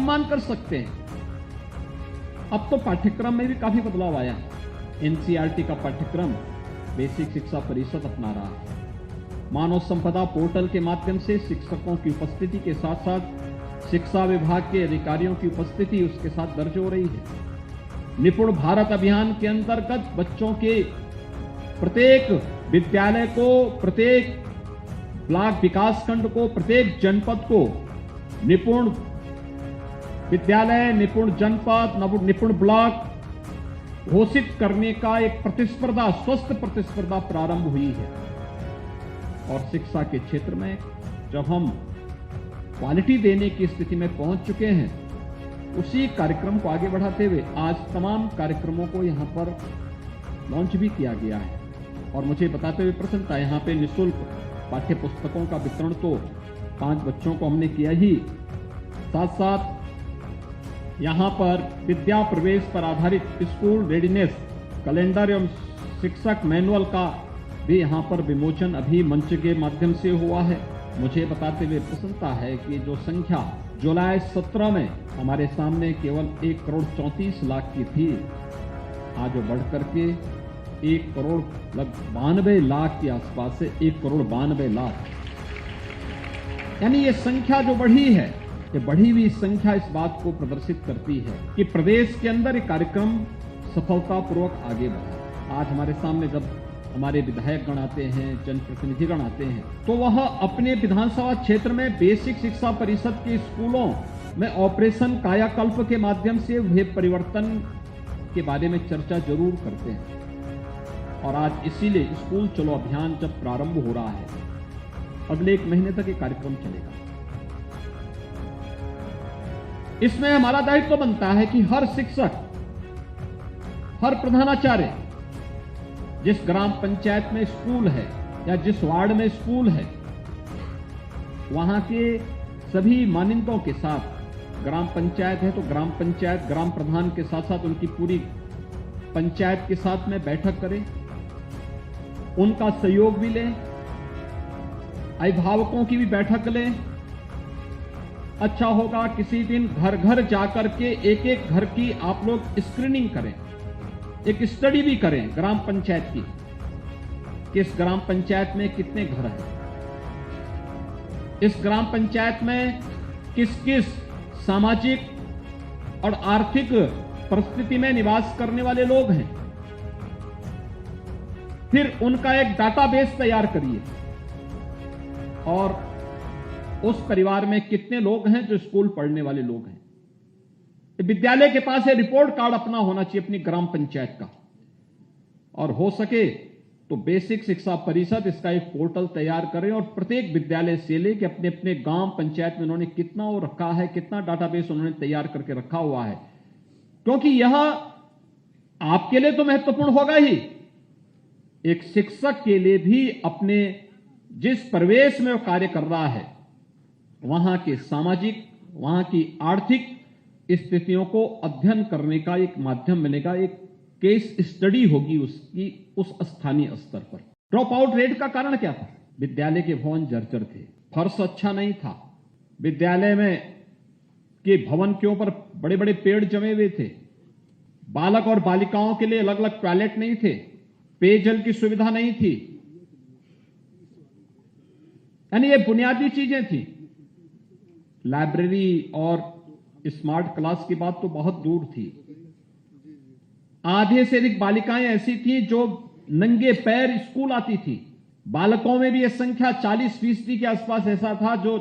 सम्मान कर सकते हैं। अब तो पाठ्यक्रम में भी काफी बदलाव आया है। एनसीईआरटी का पाठ्यक्रम बेसिक शिक्षा परिषद अपना रहा है। मानव संपदा पोर्टल के माध्यम से शिक्षकों की उपस्थिति के साथ साथ शिक्षा विभाग के अधिकारियों की उपस्थिति उसके साथ दर्ज हो रही है। निपुण भारत अभियान के अंतर्गत बच्चों के प्रत्येक विद्यालय को, प्रत्येक ब्लॉक विकासखंड को, प्रत्येक जनपद को निपुण विद्यालय, निपुण जनपद, निपुण ब्लॉक घोषित करने का एक प्रतिस्पर्धा, स्वस्थ प्रतिस्पर्धा प्रारंभ हुई है। और शिक्षा के क्षेत्र में जब हम क्वालिटी देने की स्थिति में पहुंच चुके हैं, उसी कार्यक्रम को आगे बढ़ाते हुए आज तमाम कार्यक्रमों को यहां पर लॉन्च भी किया गया है। और मुझे बताते हुए प्रसन्नता, यहां पे निःशुल्क पाठ्य पुस्तकों का वितरण तो 5 बच्चों को हमने किया ही, साथ साथ यहां पर विद्या प्रवेश पर आधारित स्कूल रेडीनेस कैलेंडर एवं शिक्षक मैनुअल का भी यहां पर विमोचन अभी मंच के माध्यम से हुआ है। मुझे बताते हुए प्रसन्नता है कि जो संख्या जुलाई 17 में हमारे सामने केवल 1,34,00,000 की थी, आज वो बढ़ करके 1,92,00,000 के आसपास से 1,92,00,000, यानी ये संख्या जो बढ़ी है, ये बढ़ी हुई संख्या इस बात को प्रदर्शित करती है कि प्रदेश के अंदर ये कार्यक्रम सफलतापूर्वक आगे बढ़ा। आज हमारे सामने जब हमारे विधायकगण आते हैं, जनप्रतिनिधिगण आते हैं, तो वह अपने विधानसभा क्षेत्र में बेसिक शिक्षा परिषद के स्कूलों में ऑपरेशन कायाकल्प के माध्यम से हुए परिवर्तन के बारे में चर्चा जरूर करते हैं। और आज इसीलिए स्कूल चलो अभियान जब प्रारंभ हो रहा है, अगले 1 महीने तक ये कार्यक्रम चलेगा। इसमें हमारा दायित्व बनता है कि हर शिक्षक, हर प्रधानाचार्य, जिस ग्राम पंचायत में स्कूल है या जिस वार्ड में स्कूल है, वहां के सभी मानदंडों के साथ, ग्राम पंचायत है तो ग्राम पंचायत, ग्राम प्रधान के साथ साथ उनकी पूरी पंचायत के साथ में बैठक करें, उनका सहयोग भी लें, अभिभावकों की भी बैठक लें। अच्छा होगा किसी दिन घर घर जाकर के एक एक घर की आप लोग स्क्रीनिंग करें, एक स्टडी भी करें ग्राम पंचायत की, किस ग्राम पंचायत में कितने घर हैं, इस ग्राम पंचायत में किस किस सामाजिक और आर्थिक परिस्थिति में निवास करने वाले लोग हैं। फिर उनका एक डाटाबेस तैयार करिए और उस परिवार में कितने लोग हैं जो स्कूल पढ़ने वाले लोग हैं। विद्यालय के पास ये रिपोर्ट कार्ड अपना होना चाहिए अपनी ग्राम पंचायत का, और हो सके तो बेसिक शिक्षा परिषद इसका एक पोर्टल तैयार करें और प्रत्येक विद्यालय से लेकर अपने अपने गांव पंचायत में उन्होंने कितना वो रखा है, कितना डाटाबेस उन्होंने तैयार करके रखा हुआ है, क्योंकि यह आपके लिए तो महत्वपूर्ण होगा ही, एक शिक्षक के लिए भी अपने जिस परिवेश में वो कार्य कर रहा है, वहां के सामाजिक, वहां की आर्थिक स्थितियों को अध्ययन करने का एक माध्यम मिलेगा, एक केस स्टडी होगी उसकी उस स्थानीय स्तर पर। ड्रॉप आउट रेट का कारण क्या था? विद्यालय के भवन जर्जर थे, फर्श अच्छा नहीं था, विद्यालय में के भवन के ऊपर बड़े बड़े पेड़ जमे हुए थे, बालक और बालिकाओं के लिए अलग अलग टॉयलेट नहीं थे, पेयजल की सुविधा नहीं थी, यानी ये बुनियादी चीजें थी। लाइब्रेरी और स्मार्ट क्लास की बात तो बहुत दूर थी। आधे से अधिक बालिकाएं ऐसी थी जो नंगे पैर स्कूल आती थी। बालकों में भी यह संख्या 40% के आसपास ऐसा था जो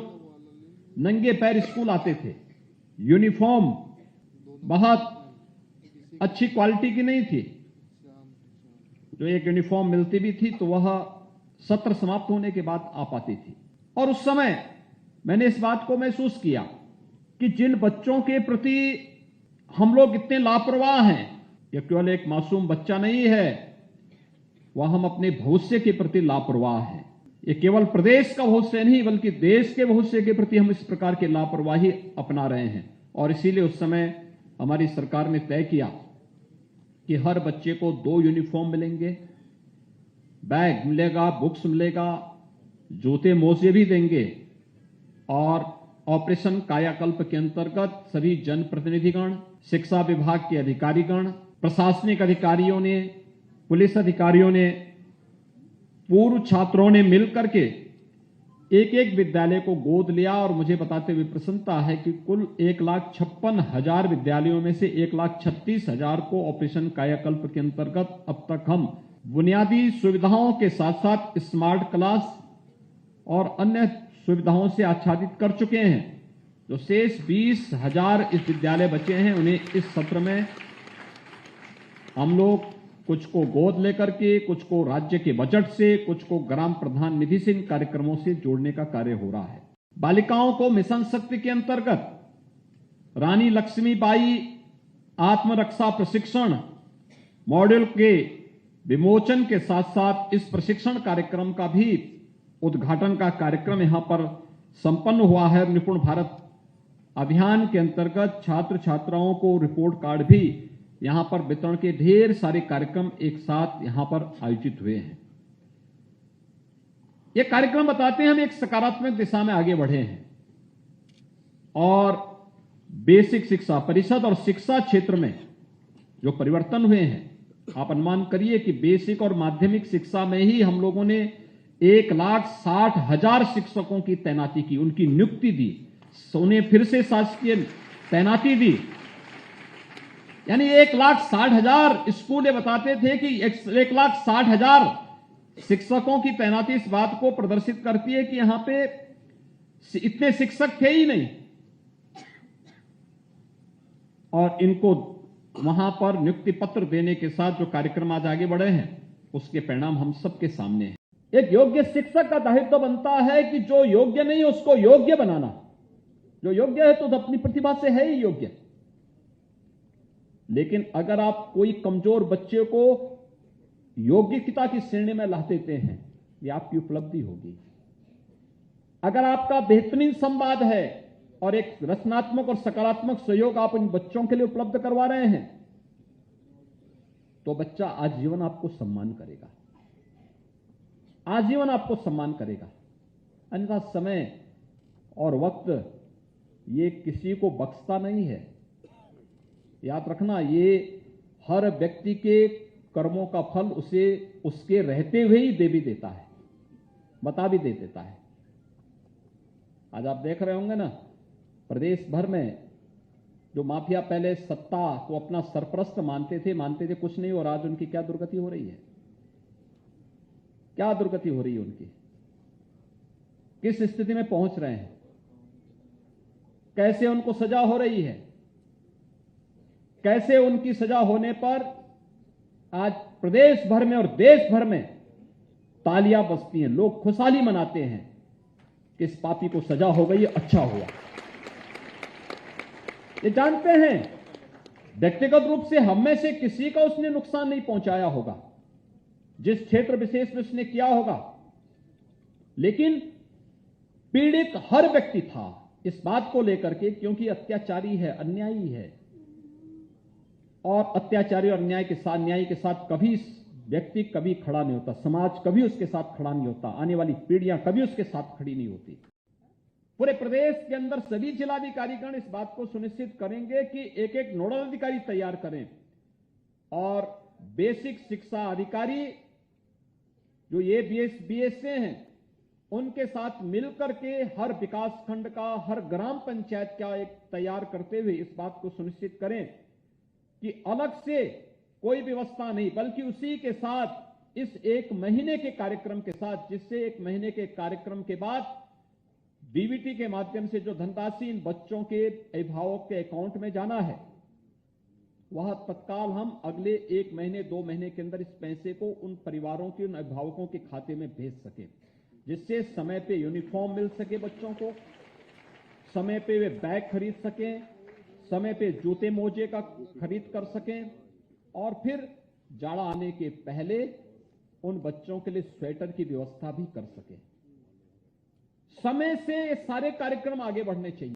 नंगे पैर स्कूल आते थे। यूनिफॉर्म बहुत अच्छी क्वालिटी की नहीं थी, जो एक यूनिफॉर्म मिलती भी थी तो वह सत्र समाप्त होने के बाद आ पाती थी। और उस समय मैंने इस बात को महसूस किया कि जिन बच्चों के प्रति हम लोग इतने लापरवाह हैं, यह केवल एक मासूम बच्चा नहीं है, वह हम अपने भविष्य के प्रति लापरवाह हैं। ये केवल प्रदेश का भविष्य नहीं बल्कि देश के भविष्य के प्रति हम इस प्रकार की लापरवाही अपना रहे हैं। और इसीलिए उस समय हमारी सरकार ने तय किया कि हर बच्चे को 2 यूनिफॉर्म मिलेंगे, बैग मिलेगा, बुक्स मिलेगा, जूते मोजे भी देंगे और ऑपरेशन कायाकल्प के अंतर्गत सभी जनप्रतिनिधिगण, शिक्षा विभाग के अधिकारीगण, प्रशासनिक अधिकारियों ने, पुलिस अधिकारियों ने, पूर्व छात्रों ने मिलकर के एक एक विद्यालय को गोद लिया और मुझे बताते हुए प्रसन्नता है कि कुल 1,56,000 विद्यालयों में से 1,36,000 को ऑपरेशन कायाकल्प के अंतर्गत अब तक हम बुनियादी सुविधाओं के साथ साथ स्मार्ट क्लास और अन्य सुविधाओं से आच्छादित कर चुके हैं। जो शेष 20,000 इस विद्यालय बचे हैं उन्हें इस सत्र में हम लोग कुछ को गोद लेकर के, कुछ को राज्य के बजट से, कुछ को ग्राम प्रधान निधि से इन कार्यक्रमों से जोड़ने का कार्य हो रहा है। बालिकाओं को मिशन शक्ति के अंतर्गत रानी लक्ष्मीबाई आत्मरक्षा प्रशिक्षण मॉड्यूल के विमोचन के साथ साथ इस प्रशिक्षण कार्यक्रम का भी उद्घाटन का कार्यक्रम यहां पर संपन्न हुआ है। निपुण भारत अभियान के अंतर्गत छात्र छात्राओं को रिपोर्ट कार्ड भी यहां पर वितरण के ढेर सारे कार्यक्रम एक साथ यहां पर आयोजित हुए हैं। ये कार्यक्रम बताते हैं हम एक सकारात्मक दिशा में आगे बढ़े हैं और बेसिक शिक्षा परिषद और शिक्षा क्षेत्र में जो परिवर्तन हुए हैं, आप अनुमान करिए कि बेसिक और माध्यमिक शिक्षा में ही हम लोगों ने 1,60,000 शिक्षकों की तैनाती की, उनकी नियुक्ति दी, उन्हें फिर से शासकीय तैनाती दी। यानी 1,60,000 स्कूल ये बताते थे कि 1,60,000 शिक्षकों की तैनाती इस बात को प्रदर्शित करती है कि यहां पे इतने शिक्षक थे ही नहीं और इनको वहां पर नियुक्ति पत्र देने के साथ जो कार्यक्रम आज आगे बढ़े हैं उसके परिणाम हम सबके सामने हैं। एक योग्य शिक्षक का दायित्व बनता है कि जो योग्य नहीं उसको योग्य बनाना। जो योग्य है तो अपनी प्रतिभा से है ही योग्य, लेकिन अगर आप कोई कमजोर बच्चे को योग्यता की श्रेणी में ला देते हैं, ये आपकी उपलब्धि होगी। अगर आपका बेहतरीन संवाद है और एक रचनात्मक और सकारात्मक सहयोग आप इन बच्चों के लिए उपलब्ध करवा रहे हैं, तो बच्चा आजीवन आपको सम्मान करेगा, आजीवन आपको सम्मान करेगा। अन्यथा समय और वक्त ये किसी को बख्शता नहीं है। याद रखना, ये हर व्यक्ति के कर्मों का फल उसे उसके रहते हुए ही दे भी देता है, बता भी दे देता है। आज आप देख रहे होंगे ना, प्रदेश भर में जो माफिया पहले सत्ता को अपना सरप्रस्त मानते थे कुछ नहीं, और आज उनकी क्या दुर्गति हो रही है, क्या दुर्गति हो रही है उनकी, किस स्थिति में पहुंच रहे हैं, कैसे उनको सजा हो रही है, कैसे उनकी सजा होने पर आज प्रदेश भर में और देश भर में तालियां बजती हैं, लोग खुशहाली मनाते हैं कि इस पापी को सजा हो गई, अच्छा हुआ। ये जानते हैं व्यक्तिगत रूप से हम में से किसी का उसने नुकसान नहीं पहुंचाया होगा, जिस क्षेत्र विशेष में उसने किया होगा, लेकिन पीड़ित हर व्यक्ति था इस बात को लेकर के, क्योंकि अत्याचारी है, अन्यायी है, और अत्याचारी और न्याय के साथ कभी व्यक्ति कभी खड़ा नहीं होता, समाज कभी उसके साथ खड़ा नहीं होता, आने वाली पीढ़ियां कभी उसके साथ खड़ी नहीं होती। पूरे प्रदेश के अंदर सभी जिलाधिकारीगण इस बात को सुनिश्चित करेंगे कि एक एक नोडल अधिकारी तैयार करें और बेसिक शिक्षा अधिकारी जो ये बीएसए हैं उनके साथ मिलकर के हर विकास खंड का, हर ग्राम पंचायत का एक तैयार करते हुए इस बात को सुनिश्चित करें कि अलग से कोई व्यवस्था नहीं, बल्कि उसी के साथ इस 1 महीने के कार्यक्रम के साथ, जिससे 1 महीने के कार्यक्रम के बाद डीबीटी के माध्यम से जो धनराशि इन बच्चों के अभिभावक के अकाउंट में जाना है, वह तत्काल हम अगले 1 महीने 2 महीने के अंदर इस पैसे को उन परिवारों के, उन अभिभावकों के खाते में भेज सके, जिससे समय पे यूनिफॉर्म मिल सके बच्चों को, समय पे वे बैग खरीद सकें, समय पे जूते मोजे का खरीद कर सकें, और फिर जाड़ा आने के पहले उन बच्चों के लिए स्वेटर की व्यवस्था भी कर सकें। समय से ये सारे कार्यक्रम आगे बढ़ने चाहिए।